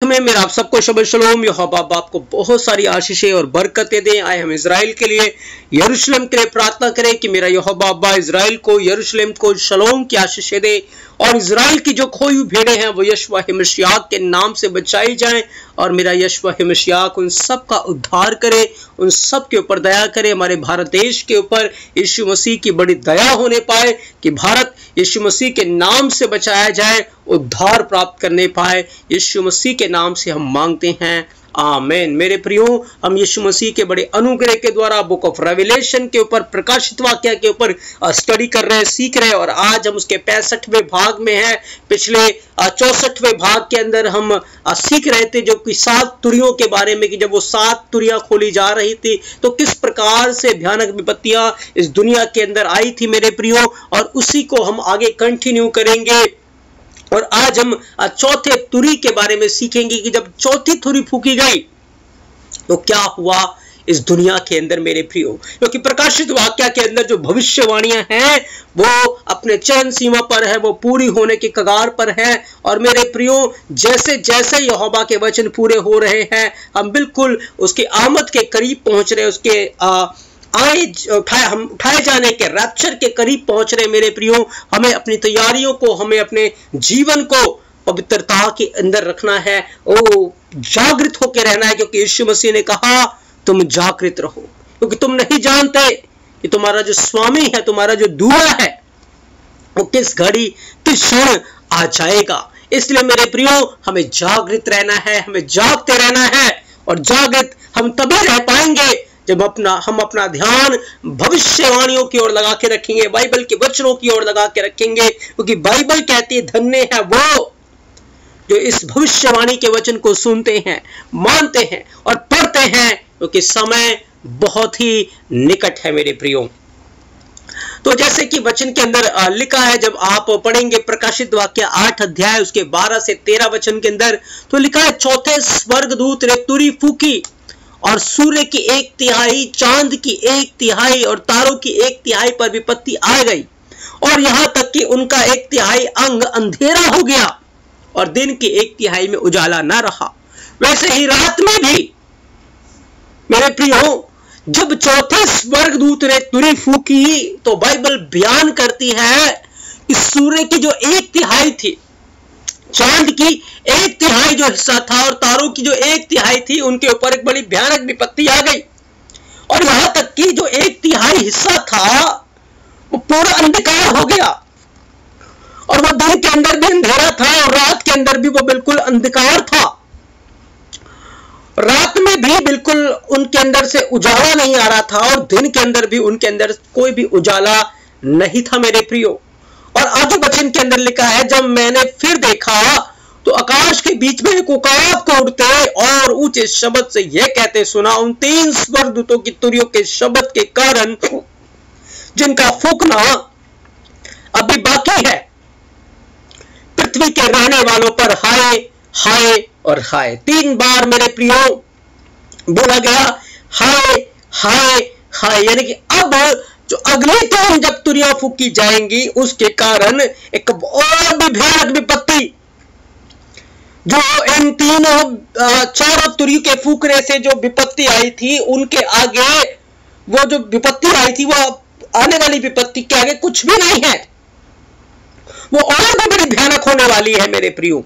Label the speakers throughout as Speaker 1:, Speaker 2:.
Speaker 1: में मेरा आप सबको शब शलोम। यहोवा आपको बहुत सारी आशीषें और बरकतें दें। आए हम इजराइल के लिए, यरूशलेम के लिए प्रार्थना करें कि मेरा यहोवा इजराइल को, यरूशलेम को शलोम की आशीषें दे और इजराइल की जो खोई हुई भेड़ें हैं वो यशवा मसीह के नाम से बचाई जाएं और मेरा यशवा मसीह उन सब का उद्धार करे, उन सब के ऊपर दया करे। हमारे भारत देश के ऊपर यीशु मसीह की बड़ी दया होने पाए कि भारत यीशु मसीह के नाम से बचाया जाए, उद्धार प्राप्त करने पाए। यीशु मसीह के नाम से हम मांगते हैं, आमीन। मेरे प्रियो, हम यीशु मसीह के बड़े अनुग्रह के द्वारा बुक ऑफ रेवलेशन के ऊपर, प्रकाशित वाक्य के ऊपर स्टडी कर रहे हैं, सीख रहे हैं और आज हम उसके 65वें भाग में हैं। पिछले 64वें भाग के अंदर हम सीख रहे थे जो कि 7 तुरियों के बारे में, कि जब वो 7 तुरियां खोली जा रही थी तो किस प्रकार से भयानक विपत्तियां इस दुनिया के अंदर आई थी मेरे प्रियो, और उसी को हम आगे कंटिन्यू करेंगे। और आज हम चौथे तुरी के बारे में सीखेंगे कि जब चौथी तुरी फूकी गई तो क्या हुआ इस दुनिया के अंदर मेरे प्रियो, क्योंकि प्रकाशित वाक्य के अंदर जो भविष्यवाणियां हैं वो अपने चरम सीमा पर है, वो पूरी होने के कगार पर है। और मेरे प्रियो, जैसे जैसे यहोवा के वचन पूरे हो रहे हैं हम बिल्कुल उसकी आमद के करीब पहुंच रहे, उसके हम उठाए जाने के रैप्चर के करीब पहुंच रहे मेरे प्रियो। हमें अपनी तैयारियों को, हमें अपने जीवन को पवित्रता के अंदर रखना है, ओ जागृत होकर रहना है, क्योंकि यीशु मसीह ने कहा तुम जागृत रहो, क्योंकि तुम नहीं जानते कि तुम्हारा जो स्वामी है, तुम्हारा जो दूल्हा है, वो किस घड़ी किस क्षण आ जाएगा। इसलिए मेरे प्रियो, हमें जागृत रहना है, हमें जागते रहना है। और जागृत हम तभी रह पाएंगे जब हम अपना ध्यान भविष्यवाणियों की ओर लगा के रखेंगे, बाइबल के वचनों की ओर लगा के रखेंगे, क्योंकि बाइबल कहती है धन्य है वो जो इस भविष्यवाणी के वचन को सुनते हैं, मानते हैं और पढ़ते हैं, क्योंकि समय बहुत ही निकट है मेरे प्रियो। तो जैसे कि वचन के अंदर लिखा है, जब आप पढ़ेंगे प्रकाशित वाक्य 8 अध्याय उसके 12 से 13 वचन के अंदर, तो लिखा है चौथे स्वर्गदूत ने तुरी फूकी और सूर्य की 1/3, चांद की 1/3 और तारों की 1/3 पर विपत्ति आ गई, और यहां तक कि उनका 1/3 अंग अंधेरा हो गया और दिन की 1/3 में उजाला न रहा। वैसे ही रात में भी मेरे प्रियो, जब चौथे स्वर्गदूत ने तुरी फूकी तो बाइबल बयान करती है कि सूर्य की जो 1/3 थी, चांद की 1/3 जो हिस्सा था और तारों की जो 1/3 थी, उनके ऊपर एक बड़ी भयानक विपत्ति आ गई। और यहां तक कि जो 1/3 हिस्सा था वो पूरा अंधकार हो गया, और वो दिन के अंदर भी अंधेरा था और रात के अंदर भी वो बिल्कुल अंधकार था। रात में भी बिल्कुल उनके अंदर से उजाला नहीं आ रहा था और दिन के अंदर भी उनके अंदर कोई भी उजाला नहीं था मेरे प्रियो। और आगे वचन के अंदर लिखा है, जब मैंने फिर देखा तो आकाश के बीच में एक उकाब को उड़ते और ऊंचे शब्द से यह कहते सुना, उन 3 स्वर्गदूतों की तुरियों के शब्द के कारण जिनका फूकना अभी बाकी है, पृथ्वी के रहने वालों पर हाय हाय और हाय। 3 बार मेरे प्रियो बोला गया हाय हाय हाय, यानी कि अब जो अगले 3 जब तुरियां फूकी जाएंगी उसके कारण एक और भी भयानक विपत्ति, जो इन 4 तुरी के फूकने से जो विपत्ति आई थी, उनके आगे वो जो विपत्ति आई थी, वो आने वाली विपत्ति के आगे कुछ भी नहीं है, वो और भी बड़ी भयानक होने वाली है मेरे प्रियो।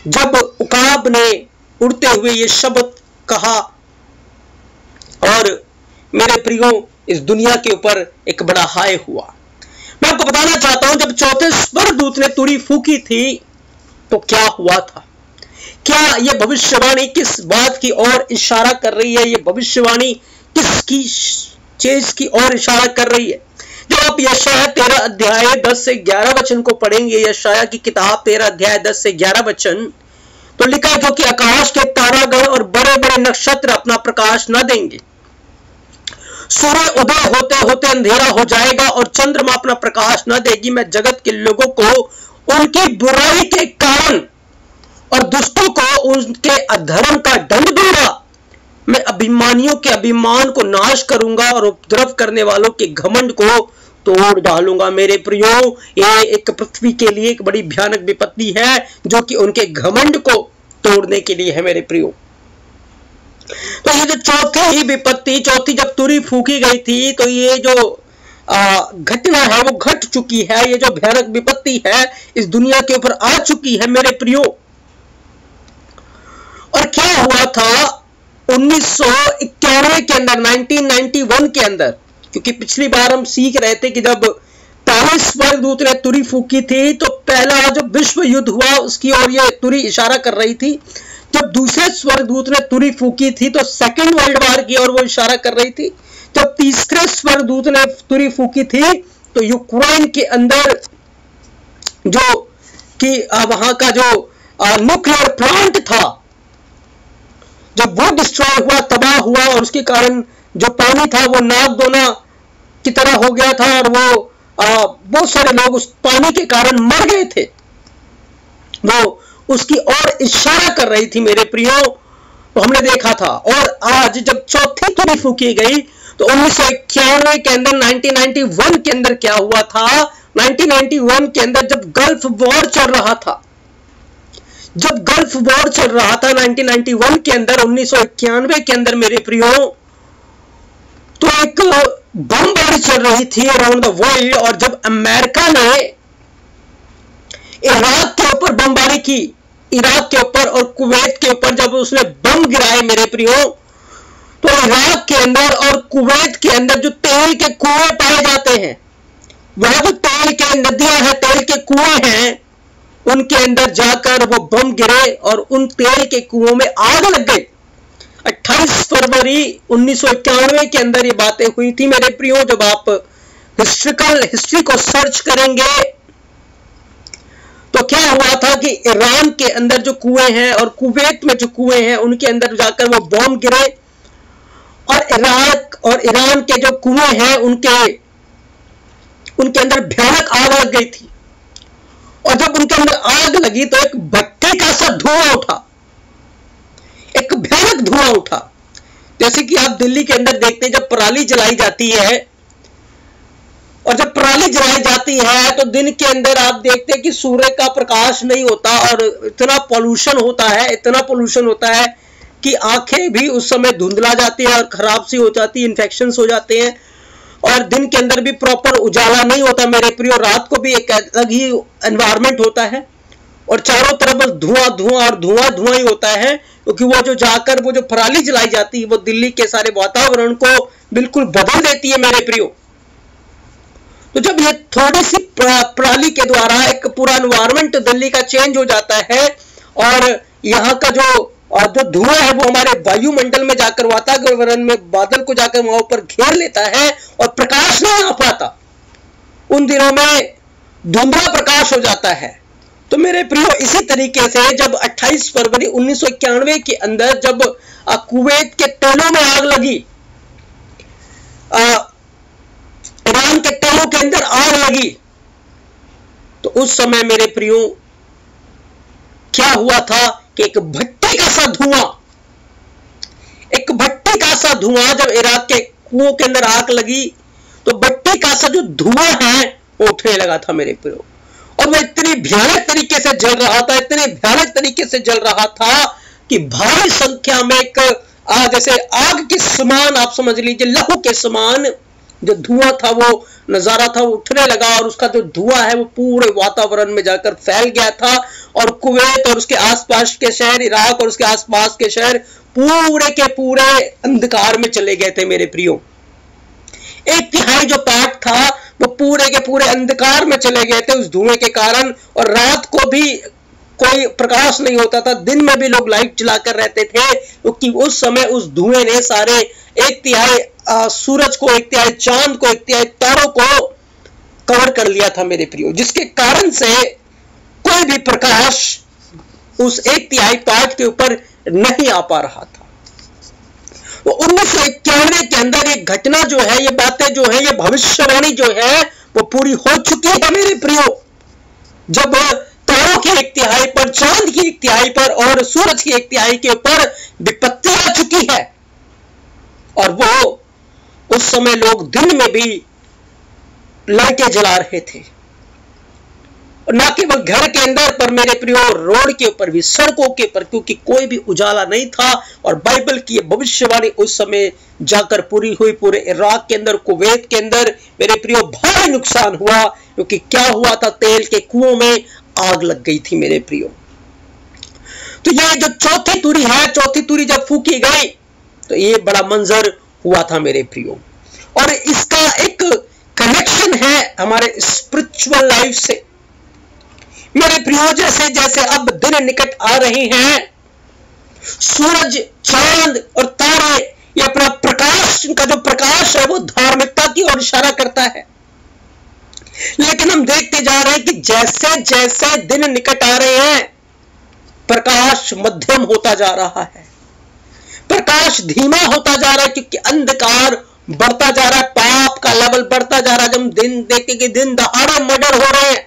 Speaker 1: जब उकाब ने उड़ते हुए ये शब्द कहा, और मेरे प्रियो इस दुनिया के ऊपर एक बड़ा हाय हुआ। मैं आपको बताना चाहता हूं, जब चौथे स्वर्गदूत ने तुरी फूकी थी तो क्या हुआ था। क्या यह भविष्यवाणी किस बात की ओर इशारा कर रही है, यह भविष्यवाणी किसकी चीज की ओर इशारा कर रही है। जब आप यशाया 13 अध्याय 10 से 11 वचन को पढ़ेंगे, यशाया की किताब 13 अध्याय 10 से 11 वचन, तो लिखा है क्योंकि आकाश के तारागण और बड़े बड़े नक्षत्र अपना प्रकाश न देंगे, सूर्य उदय होते होते अंधेरा हो जाएगा और चंद्रमा अपना प्रकाश न देगी। मैं जगत के लोगों को उनकी बुराई के कारण और दुष्टों को उनके अधर्म का दंड दूंगा। मैं अभिमानियों के अभिमान को नाश करूंगा और उपद्रव करने वालों के घमंड को तोड़ डालूंगा। मेरे प्रियो, ये एक पृथ्वी के लिए एक बड़ी भयानक विपत्ति है जो कि उनके घमंड को तोड़ने के लिए है मेरे प्रियो। तो ये जो चौथी विपत्ति, चौथी जब तुरी फूकी गई थी, तो ये जो घटना है वो घट चुकी है। ये जो भयानक विपत्ति है इस दुनिया के ऊपर आ चुकी है मेरे प्रियो। और क्या हुआ था 1991 के अंदर, 1991 के अंदर, क्योंकि पिछली बार हम सीख रहे थे कि जब पहले स्वर्गदूत ने तुरी फूकी थी तो पहला जो विश्व युद्ध हुआ उसकी ओर ये तुरी इशारा कर रही थी। जब दूसरे स्वर्गदूत ने तुरी फूकी थी तो सेकेंड वर्ल्ड वॉर की ओर वो इशारा कर रही थी। जब तीसरे स्वर्गदूत ने तुरी फूकी थी तो यूक्रेन के अंदर जो कि वहां का जो न्यूक्लियर प्लांट था, जब वो डिस्ट्रॉय हुआ, तबाह हुआ, और उसके कारण जो पानी था वो नागदोना की तरह हो गया था और वो बहुत सारे लोग उस पानी के कारण मर गए थे। वो उसकी ओर इशारा कर रही थी मेरे प्रियो, तो हमने देखा था। और आज जब चौथी तुरी फूकी गई तो 1991 के अंदर, 1991 के अंदर क्या हुआ था, 1991 के अंदर जब गल्फ वॉर चल रहा था, जब गल्फ वॉर चल रहा था 1991 के अंदर, 1991 के अंदर मेरे प्रियो, तो एक बमबारी चल रही थी अराउंड द वर्ल्ड। और जब अमेरिका ने इराक के ऊपर बमबारी की, इराक के ऊपर और कुवैत के ऊपर जब उसने बम गिराए मेरे प्रियो, तो इराक के अंदर और कुवैत के अंदर जो तेल के कुएं पाए जाते हैं, वहां जो तेल के नदियां हैं, तेल के कुएं हैं, उनके अंदर जाकर वो बम गिरे और उन तेल के कुओं में आग लग गई। 28 फरवरी 1991 के अंदर ये बातें हुई थी मेरे प्रियो। जब आप हिस्ट्री को सर्च करेंगे तो क्या हुआ था कि ईरान के अंदर जो कुएं हैं और कुवैत में जो कुएं हैं उनके अंदर जाकर वो बम गिरे, और इराक और ईरान के जो कुएं हैं उनके अंदर भयानक आग लग गई थी। और जब उनके अंदर आग लगी तो एक भट्टे का सा धुआं उठा, एक भयानक धुआं उठा। जैसे कि आप दिल्ली के अंदर देखते हैं जब पराली जलाई जाती है, और जब पराली जलाई जाती है तो दिन के अंदर आप देखते हैं कि सूर्य का प्रकाश नहीं होता और इतना पोल्यूशन होता है, इतना पोल्यूशन होता है कि आंखें भी उस समय धुंधला जाती है और खराब सी हो जाती है, इन्फेक्शंस हो जाते हैं। और दिन के अंदर भी प्रॉपर उजाला नहीं होता मेरे प्रियो, रात को भी एक अलग ही एनवायरमेंट होता है और चारों तरफ बस धुआं धुआं और धुआं धुआं ही होता है, क्योंकि वो जो जाकर वो जो पराली जलाई जाती है वो दिल्ली के सारे वातावरण को बिल्कुल बदल देती है मेरे प्रियो। तो जब ये थोड़ी सी पराली के द्वारा एक पूरा एनवायरमेंट दिल्ली का चेंज हो जाता है और यहाँ का जो धुआं है वो हमारे वायुमंडल में जाकर, वातावरण में बादल को जाकर वहां ऊपर घेर लेता है और प्रकाश नहीं आ पाता, उन दिनों में धुंधला प्रकाश हो जाता है। तो मेरे प्रियो, इसी तरीके से जब 28 फरवरी 1991 के अंदर जब कुवैत के तेलों में आग लगी, ईरान के तेलों के अंदर आग लगी, तो उस समय मेरे प्रियो क्या हुआ था कि एक भट्टी का सा धुआं, एक भट्टी का सा धुआं, जब इराक के कुओं के अंदर आग लगी तो भट्टी का सा जो धुआं है वो उठने लगा था मेरे प्रियो। और वो इतनी भयानक तरीके से जल रहा था, इतने भयानक तरीके से जल रहा था कि भारी संख्या में एक जैसे आग के समान, आप समझ लीजिए लहू के समान जो धुआं था वो नजारा था, वो उठने लगा और उसका जो धुआं है वो पूरे वातावरण में जाकर फैल गया था। और कुवैत और उसके आसपास के शहर, इराक और उसके आसपास के शहर पूरे के पूरे अंधकार में चले गए थे मेरे प्रियो। 1/3 जो पार्ट था वो पूरे के पूरे अंधकार में चले गए थे उस धुएं के कारण, और रात को भी कोई प्रकाश नहीं होता था, दिन में भी लोग लाइट जलाकर रहते थे, क्योंकि उस समय उस धुएं ने सारे 1/3 सूरज को, 1/3 चांद को, 1/3 तारों को कवर कर लिया था मेरे प्रियो, जिसके कारण से कोई भी प्रकाश उस 1/3 पार्ट के ऊपर नहीं आ पा रहा था। तो 1991 के अंदर ये घटना जो है, ये बातें जो है, ये भविष्यवाणी जो है वो पूरी हो चुकी है मेरे प्रियो। जब तारों की 1/3 पर, चांद की 1/3 पर और सूरज की 1/3 के ऊपर विपत्ति आ चुकी है, और वो उस समय लोग दिन में भी लाइटें जला रहे थे, और ना केवल घर के अंदर पर मेरे प्रियो रोड के ऊपर भी, सड़कों के ऊपर, क्योंकि कोई भी उजाला नहीं था। और बाइबल की भविष्यवाणी उस समय जाकर पूरी हुई। पूरे इराक के अंदर, कुवैत के अंदर मेरे प्रियो भारी नुकसान हुआ, क्योंकि क्या हुआ था, तेल के कुओं में आग लग गई थी मेरे प्रियो। तो ये जो चौथी तुरी है, चौथी तुरी जब फूकी गई तो ये बड़ा मंजर हुआ था मेरे प्रियो। और इसका एक कनेक्शन है हमारे स्पिरिचुअल लाइफ से मेरे प्रियो। जैसे जैसे अब दिन निकट आ रहे हैं, सूरज, चांद और तारे ये अपना प्रकाश, इनका जो प्रकाश है वो धार्मिकता की ओर इशारा करता है। लेकिन हम देखते जा रहे हैं कि जैसे जैसे दिन निकट आ रहे हैं, प्रकाश मध्यम होता जा रहा है, प्रकाश धीमा होता जा रहा है, क्योंकि अंधकार बढ़ता जा रहा है, पाप का लेवल बढ़ता जा रहा है। जब हम दिन देखें कि दिन दहाड़े मर्डर हो रहे हैं,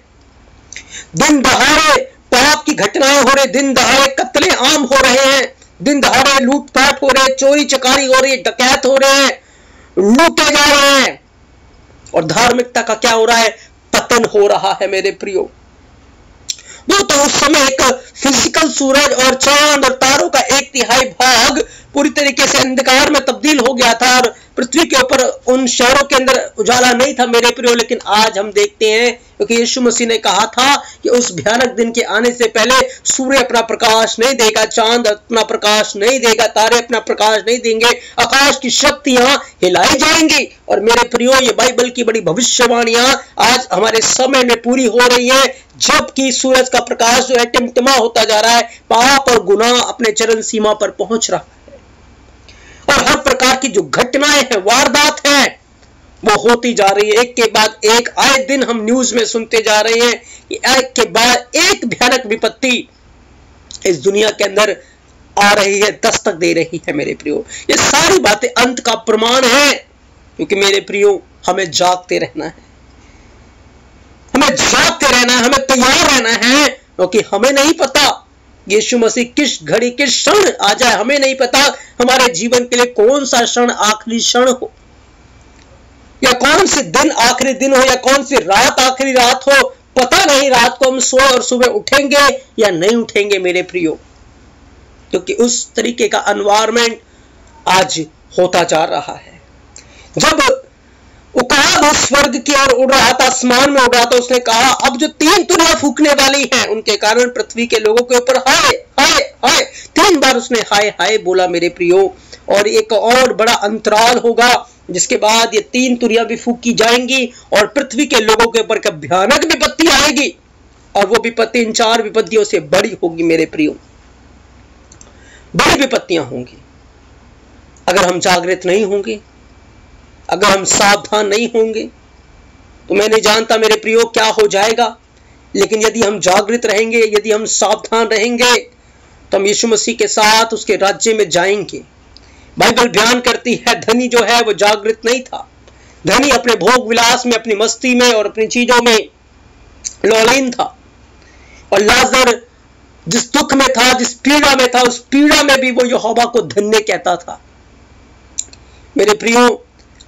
Speaker 1: दिन दहाड़े पाप की घटनाएं हो रही, दिन दहाड़े कत्ले आम हो रहे हैं, दिन दहाड़े लूटपाट हो रहे हैं, चोरी चकारी हो रही है, डकैत हो रहे हैं, लूटे जा रहे हैं, और धार्मिकता का क्या हो रहा है, पतन हो रहा है मेरे प्रियो। वो तो उस समय एक फिजिकल सूरज और चांद और तारों का 1/3 भाग पूरी तरीके से अंधकार में तब्दील हो गया था, और पृथ्वी के ऊपर उन शहरों के अंदर उजाला नहीं था मेरे प्रियो। लेकिन आज हम देखते हैं, क्योंकि यीशु मसीह ने कहा था कि उस भयानक दिन के आने से पहले सूर्य अपना प्रकाश नहीं देगा, चांद अपना प्रकाश नहीं देगा, तारे अपना प्रकाश नहीं देंगे, आकाश की शक्तियां हिलाई जाएंगी। और मेरे प्रियो, ये बाइबल की बड़ी भविष्यवाणियां आज हमारे समय में पूरी हो रही है, जबकि सूरज का प्रकाश जो है टिमटिमा होता जा रहा है, पाप और गुनाह अपने चरम सीमा पर पहुंच रहा है, और हर प्रकार की जो घटनाएं हैं, वारदात हैं, वो होती जा रही है। एक के बाद एक आए दिन हम न्यूज में सुनते जा रहे हैं कि एक के बाद एक भयानक विपत्ति इस दुनिया के अंदर आ रही है, दस्तक दे रही है मेरे प्रियो। ये सारी बातें अंत का प्रमाण है, क्योंकि मेरे प्रियो हमें जागते रहना है, हमें जागते रहना है, हमें तैयार रहना है, क्योंकि हमें नहीं पता यीशु मसीह किस घड़ी किस क्षण आ जाए। हमें नहीं पता हमारे जीवन के लिए कौन सा क्षण आखिरी क्षण हो, या कौन से दिन आखिरी दिन हो, या कौन सी रात आखिरी रात हो। पता नहीं रात को हम सोए और सुबह उठेंगे या नहीं उठेंगे मेरे प्रियो, क्योंकि उस तरीके का एनवायरमेंट आज होता जा रहा है। जब उकाब स्वर्ग की ओर उड़ रहा था, आसमान में उड़ रहा था, उसने कहा अब जो 3 तुरियां फूकने वाली हैं, उनके कारण पृथ्वी के लोगों के ऊपर हाय हाय हाय, 3 बार उसने हाय हाय बोला मेरे प्रियो। और एक और बड़ा अंतराल होगा, जिसके बाद ये 3 तुरियां भी फूकी जाएंगी, और पृथ्वी के लोगों के ऊपर भयानक विपत्ति आएगी, और वो विपत्ति इन 4 विपत्तियों से बड़ी होगी मेरे प्रियो। बड़ी विपत्तियां होंगी अगर हम जागृत नहीं होंगे, अगर हम सावधान नहीं होंगे, तो मैं नहीं जानता मेरे प्रियो क्या हो जाएगा। लेकिन यदि हम जागृत रहेंगे, यदि हम सावधान रहेंगे, तो हम यीशु मसीह के साथ उसके राज्य में जाएंगे। बाइबल बयान करती है, धनी जो है वो जागृत नहीं था, धनी अपने भोग विलास में, अपनी मस्ती में और अपनी चीजों में लौलीन था। और लाजर जिस दुख में था, जिस पीड़ा में था, उस पीड़ा में भी वो यहोवा को धन्य कहता था। मेरे प्रियो,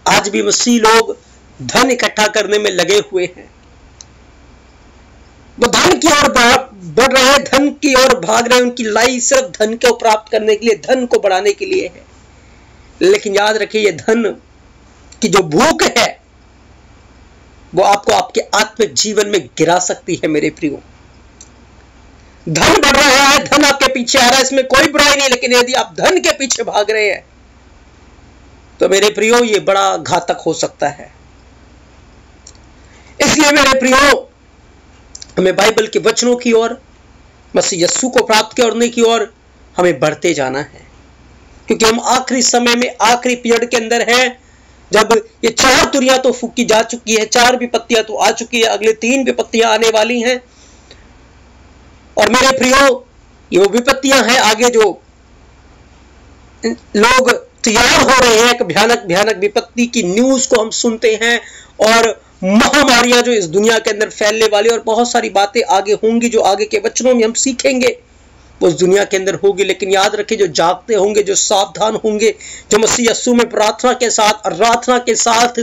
Speaker 1: आज भी मसीह लोग धन इकट्ठा करने में लगे हुए हैं, वो धन की ओर बढ़ रहे हैं, धन की ओर भाग रहे हैं। उनकी लाइफ सिर्फ धन को प्राप्त करने के लिए, धन को बढ़ाने के लिए है। लेकिन याद रखिए, ये धन की जो भूख है वो आपको आपके आत्मिक जीवन में गिरा सकती है मेरे प्रियो। धन बढ़ रहा है, धन आपके पीछे आ रहा है, इसमें कोई बुराई नहीं, लेकिन यदि आप धन के पीछे भाग रहे हैं तो मेरे प्रियो ये बड़ा घातक हो सकता है। इसलिए मेरे प्रियो, हमें बाइबल के वचनों की ओर, मसीह यीशु को प्राप्त करने की ओर हमें बढ़ते जाना है, क्योंकि हम आखिरी समय में, आखिरी पीरियड के अंदर हैं, जब ये 4 तुरियां तो फूकी जा चुकी है, 4 विपत्तियां तो आ चुकी है, अगले 3 विपत्तियां आने वाली हैं। और मेरे प्रियो, ये वो विपत्तियां हैं आगे जो लोग तैयार हो रहे हैं। एक भयानक भयानक विपत्ति की न्यूज को हम सुनते हैं, और महामारियां जो इस दुनिया के अंदर फैलने वाली, और बहुत सारी बातें आगे होंगी जो आगे के वचनों में हम सीखेंगे, वो इस दुनिया के अंदर होगी। लेकिन याद रखिए, जो जागते होंगे, जो सावधान होंगे, जो मसीह यीशु में प्रार्थना के साथ, आराधना के साथ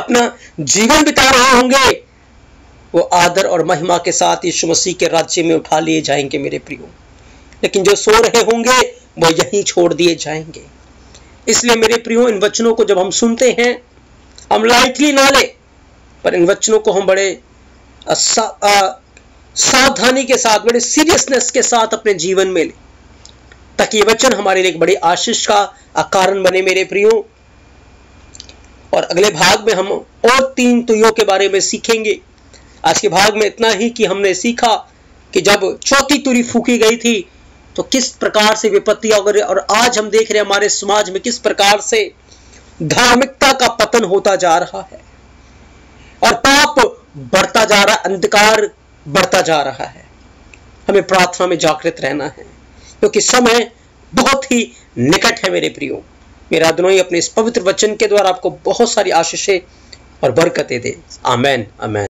Speaker 1: अपना जीवन बिता रहे होंगे, वो आदर और महिमा के साथ यीशु मसीह के राज्य में उठा लिए जाएंगे मेरे प्रियो। लेकिन जो सो रहे होंगे वो यहीं छोड़ दिए जाएंगे। इसलिए मेरे प्रियो, इन वचनों को जब हम सुनते हैं, हम लाइटली ना ले, पर इन वचनों को हम बड़े सावधानी के साथ, बड़े सीरियसनेस के साथ अपने जीवन में ले, ताकि ये वचन हमारे लिए एक बड़ी आशीष का कारण बने मेरे प्रियो। और अगले भाग में हम और 3 तुयों के बारे में सीखेंगे। आज के भाग में इतना ही कि हमने सीखा कि जब चौथी तुरी फूकी गई थी तो किस प्रकार से विपत्तियां हो रही, और आज हम देख रहे हैं हमारे समाज में किस प्रकार से धार्मिकता का पतन होता जा रहा है और पाप बढ़ता जा रहा, अंधकार बढ़ता जा रहा है। हमें प्रार्थना में जागृत रहना है, क्योंकि समय बहुत ही निकट है मेरे प्रियो। मेरा अदोनाई अपने इस पवित्र वचन के द्वारा आपको बहुत सारी आशीषें और बरकतें दे। आमेन, आमेन।